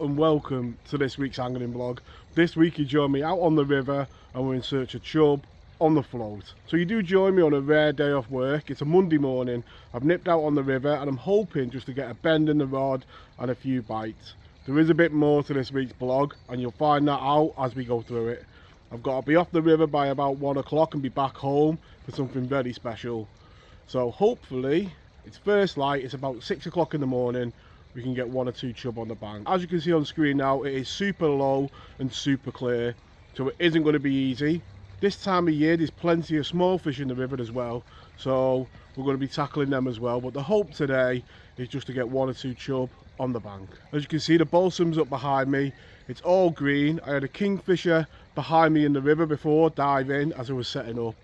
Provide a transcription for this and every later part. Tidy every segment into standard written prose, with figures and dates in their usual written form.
and welcome to this week's angling vlog. This week you join me out on the river and we're in search of chub on the float. So you do join me on a rare day off work. It's a Monday morning. I've nipped out on the river and I'm hoping just to get a bend in the rod and a few bites. There is a bit more to this week's vlog and you'll find that out as we go through it. I've got to be off the river by about 1 o'clock and be back home for something very special. So hopefully, it's first light, it's about 6 o'clock in the morning, we can get 1 or 2 chub on the bank. As you can see on screen now, it is super low and super clear, so it isn't going to be easy. This time of year, there's plenty of small fish in the river as well, so we're going to be tackling them as well. But the hope today is just to get 1 or 2 chub on the bank. As you can see, the balsam's up behind me. It's all green. I had a kingfisher behind me in the river before diving as I was setting up.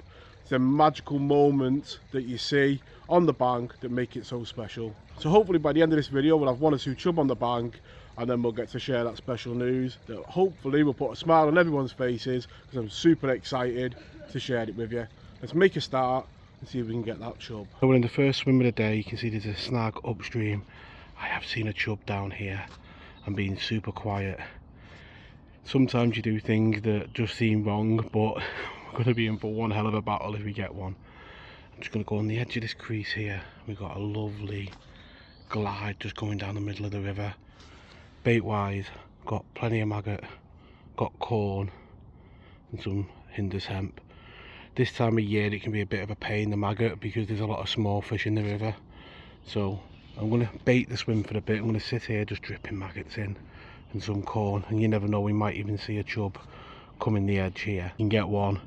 It's a magical moment that you see on the bank that make it so special. So hopefully by the end of this video we'll have 1 or 2 chub on the bank, and then we'll get to share that special news that hopefully will put a smile on everyone's faces, because I'm super excited to share it with you. Let's make a start and see if we can get that chub. So we're in the first swim of the day. You can see there's a snag upstream. I have seen a chub down here and being super quiet. Sometimes you do things that just seem wrong, but we're going to be in for one hell of a battle if we get one. I'm just going to go on the edge of this crease here. We've got a lovely glide just going down the middle of the river. Bait wise, got plenty of maggot, got corn and some hinders hemp. This time of year it can be a bit of a pain, the maggot, because there's a lot of small fish in the river. So I'm going to bait the swim for a bit. I'm going to sit here just dripping maggots in and some corn, and you never know, we might even see a chub coming the edge here. You can get one,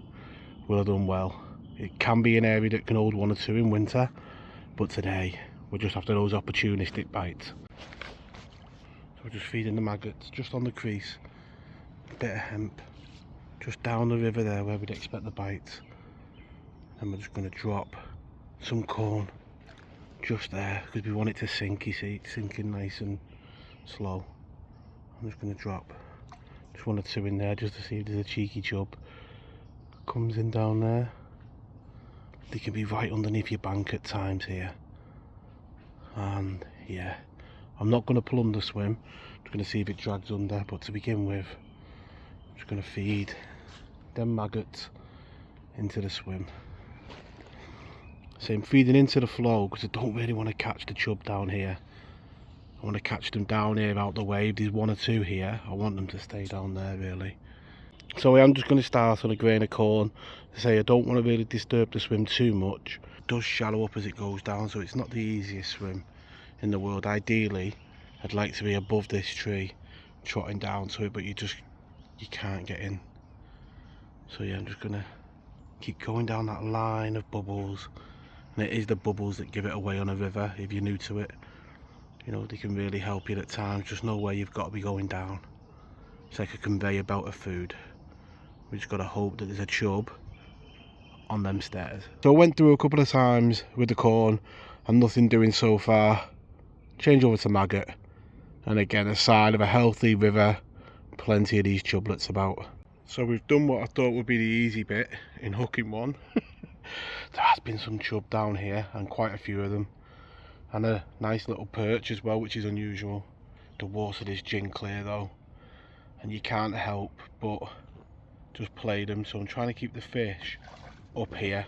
we'll have done well. It can be an area that can hold 1 or 2 in winter, but today we're just after those opportunistic bites. So we're just feeding the maggots just on the crease, a bit of hemp just down the river there where we'd expect the bites, and we're just going to drop some corn just there because we want it to sink. You see, it's sinking nice and slow. I'm just going to drop just 1 or 2 in there just to see if there's a cheeky chub comes in down there. They can be right underneath your bank at times here, and yeah, I'm not going to pull under swim. I'm just going to see if it drags under, but to begin with I'm just going to feed them maggots into the swim. Same, feeding into the flow because I don't really want to catch the chub down here. I want to catch them down here out the way. If there's 1 or 2 here, I want them to stay down there really. So I'm just going to start on a grain of corn to say I don't want to really disturb the swim too much. It does shallow up as it goes down, so it's not the easiest swim in the world. Ideally I'd like to be above this tree trotting down to it, but you can't get in. So yeah, I'm just going to keep going down that line of bubbles, and it is the bubbles that give it away on a river if you're new to it. You know, they can really help you at times. Just know where you've got to be going down. It's like a conveyor belt of food. We just got to hope that there's a chub on them stairs. So I went through a couple of times with the corn and nothing doing so far. Change over to maggot, and again a sign of a healthy river. Plenty of these chublets about. So we've done what I thought would be the easy bit in hooking one. There has been some chub down here and quite a few of them, and a nice little perch as well, which is unusual. The water is gin clear though, and you can't help but just play them. So I'm trying to keep the fish up here,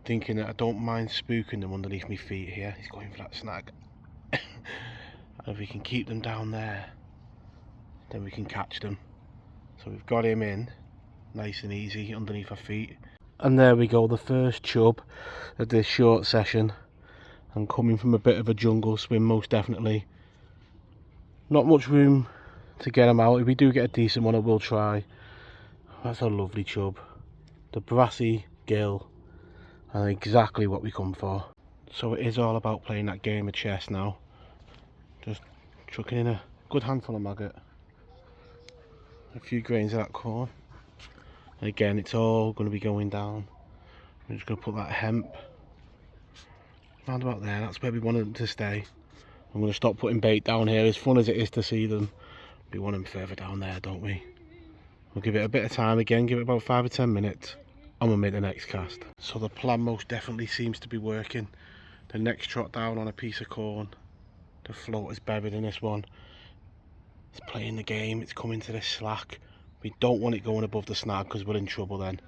thinking that I don't mind spooking them underneath my feet here. He's going for that snag. And if we can keep them down there, then we can catch them. So we've got him in nice and easy underneath our feet, and there we go, the first chub of this short session. And coming from a bit of a jungle swim, most definitely. Not much room to get them out. If we do get a decent one, I will try. That's a lovely chub. The brassy gill, and exactly what we come for. So it is all about playing that game of chess now. Just chucking in a good handful of maggot, a few grains of that corn. And again, it's all going to be going down. I'm just going to put that hemp round about there. That's where we want them to stay. I'm going to stop putting bait down here. As fun as it is to see them, we want them further down there, don't we? We'll give it a bit of time again, give it about 5 or 10 minutes, and we'll make the next cast. So the plan most definitely seems to be working. The next trot down on a piece of corn, the float is buried in this one. It's playing the game, it's coming to this slack. We don't want it going above the snag because we're in trouble then.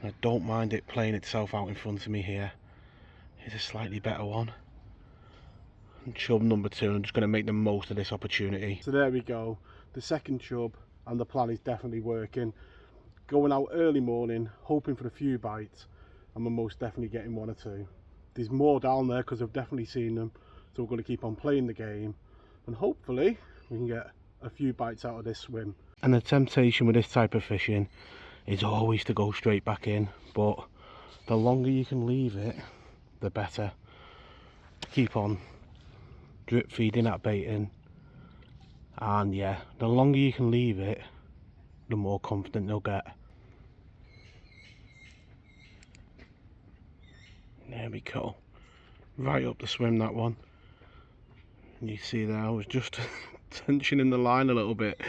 I don't mind it playing itself out in front of me here. Here's a slightly better one. And chub number 2, I'm just going to make the most of this opportunity. So there we go, the second chub, and the plan is definitely working. Going out early morning, hoping for a few bites, and we're most definitely getting 1 or 2. There's more down there because I've definitely seen them, so we're going to keep on playing the game, and hopefully we can get a few bites out of this swim. And the temptation with this type of fishing is always to go straight back in, but the longer you can leave it, the better. Keep on drip feeding that bait in, and yeah, the longer you can leave it, the more confident they'll get. There we go, right up the swim, that one. And you see there, I was just tensioning the line a little bit,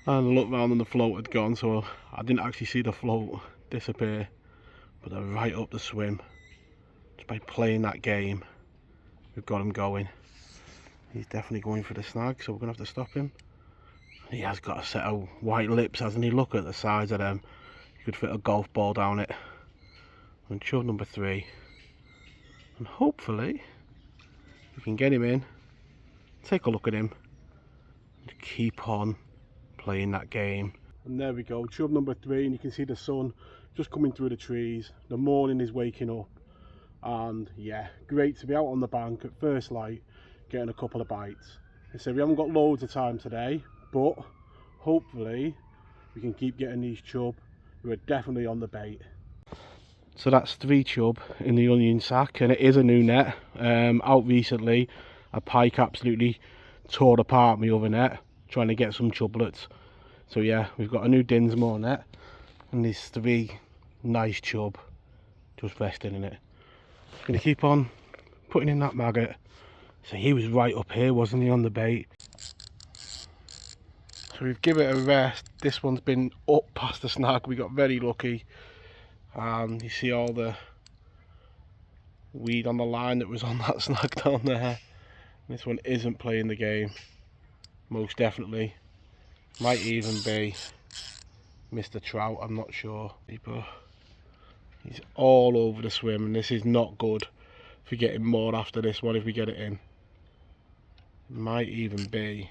and I looked round and the float had gone, so I didn't actually see the float disappear, but they're right up the swim. Just by playing that game, we've got him going. He's definitely going for the snag, so we're going to have to stop him. He has got a set of white lips, hasn't he? Look at the size of them. You could fit a golf ball down it. And chub number 3. And hopefully we can get him in, take a look at him, and keep on playing that game. And there we go, chub number 3, and you can see the sun just coming through the trees. The morning is waking up, and yeah, great to be out on the bank at first light, getting a couple of bites. So we haven't got loads of time today, but hopefully we can keep getting these chub who are definitely on the bait. So that's 3 chub in the onion sack, and it is a new net. Out recently, a pike absolutely tore apart my other net trying to get some chublets. So yeah, we've got a new Dinsmore net, and these 3 nice chub just resting in it. Gonna keep on putting in that maggot. So he was right up here, wasn't he, on the bait? So we've given it a rest. This one's been up past the snag. We got very lucky, and you see all the weed on the line that was on that snag down there. This one isn't playing the game, most definitely. Might even be Mr. Trout, I'm not sure. But he's all over the swim, and this is not good for getting more after this one if we get it in. It might even be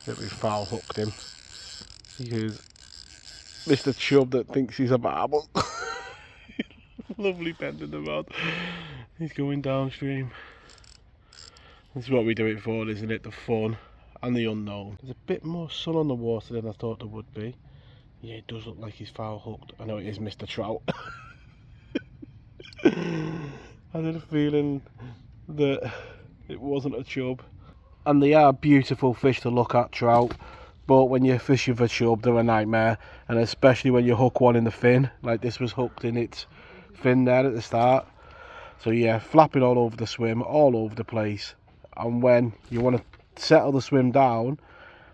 that we foul hooked him, because Mr. Chub that thinks he's a marble. Lovely bend in the rod. He's going downstream. This is what we do it for, isn't it? The fun and the unknown. There's a bit more sun on the water than I thought there would be. Yeah, it does look like he's foul hooked. I know it is Mr. Trout. I had a feeling that it wasn't a chub. And they are beautiful fish to look at, trout, but when you're fishing for chub, they're a nightmare, and especially when you hook one in the fin, like this was hooked in its fin there at the start. So yeah, flapping all over the swim, all over the place, and when you want to settle the swim down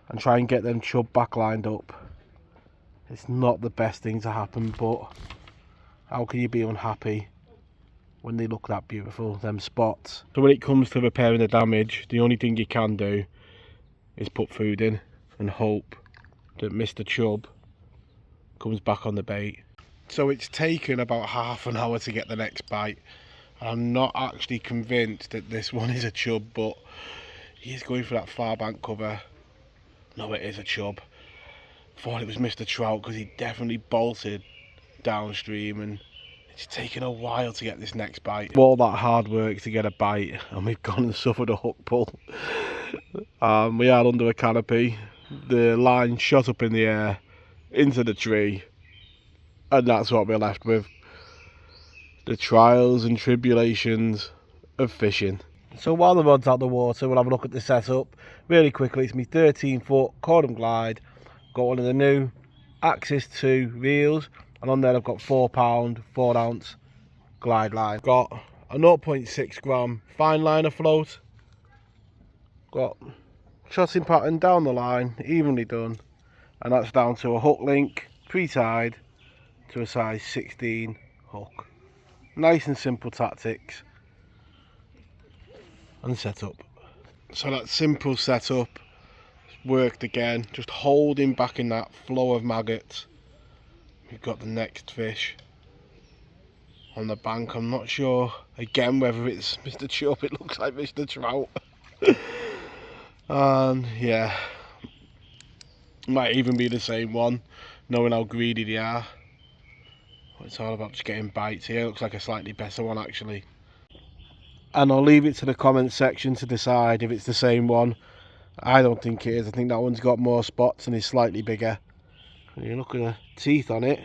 and try and get them chub back lined up, it's not the best thing to happen, but how can you be unhappy when they look that beautiful, them spots? So when it comes to repairing the damage, the only thing you can do is put food in and hope that Mr. Chub comes back on the bait. So it's taken about half an hour to get the next bite. I'm not actually convinced that this one is a chub, but he's going for that far bank cover. No, it is a chub. Thought it was Mr. Trout because he definitely bolted downstream, and it's taken a while to get this next bite. All that hard work to get a bite, and we've gone and suffered a hook pull. We are under a canopy. The line shot up in the air into the tree, and that's what we're left with. The trials and tribulations of fishing. So while the rod's out the water, we'll have a look at the setup really quickly. It's my 13-foot Cordon Glide. Got one of the new Axis 2 reels, and on there I've got 4 pound 4 ounce glide line. Got a 0.6 gram fine line afloat. Got shotting pattern down the line, evenly done, and that's down to a hook link pre-tied to a size 16 hook. Nice and simple tactics and setup. So that simple setup worked again, just holding back in that flow of maggots. We've got the next fish on the bank. I'm not sure again whether it's Mr. Chub. It looks like Mr. Trout. And yeah, might even be the same one, knowing how greedy they are. It's all about just getting bites here. It looks like a slightly better one actually. And I'll leave it to the comment section to decide if it's the same one. I don't think it is. I think that one's got more spots and is slightly bigger. And you look at the teeth on it,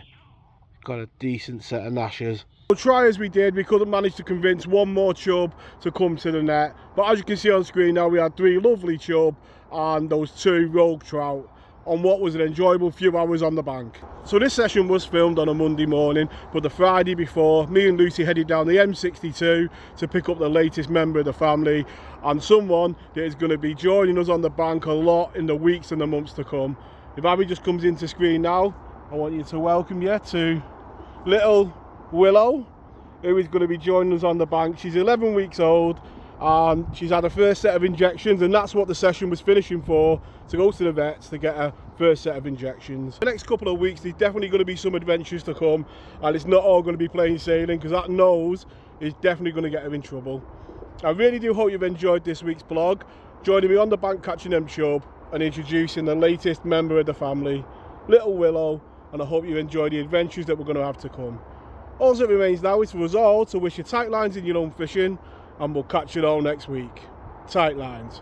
got a decent set of gnashers. Well, try as we did, we couldn't manage to convince one more chub to come to the net. But as you can see on screen now, we had 3 lovely chub and those 2 rogue trout on what was an enjoyable few hours on the bank. So this session was filmed on a Monday morning, but the Friday before, me and Lucy headed down the M62 to pick up the latest member of the family and someone that is going to be joining us on the bank a lot in the weeks and the months to come. If Abby just comes into screen now, I want you to welcome you to little Willow, who is going to be joining us on the bank. She's 11 weeks old and she's had her first set of injections, and that's what the session was finishing for, to go to the vets to get her first set of injections. The next couple of weeks there's definitely going to be some adventures to come, and it's not all going to be plain sailing, because that nose is definitely going to get her in trouble. I really do hope you've enjoyed this week's vlog, joining me on the bank catching them chub and introducing the latest member of the family, little Willow, and I hope you enjoy the adventures that we're going to have to come. All that remains now is for us all to wish you tight lines in your own fishing, and we'll catch you all next week. Tight lines.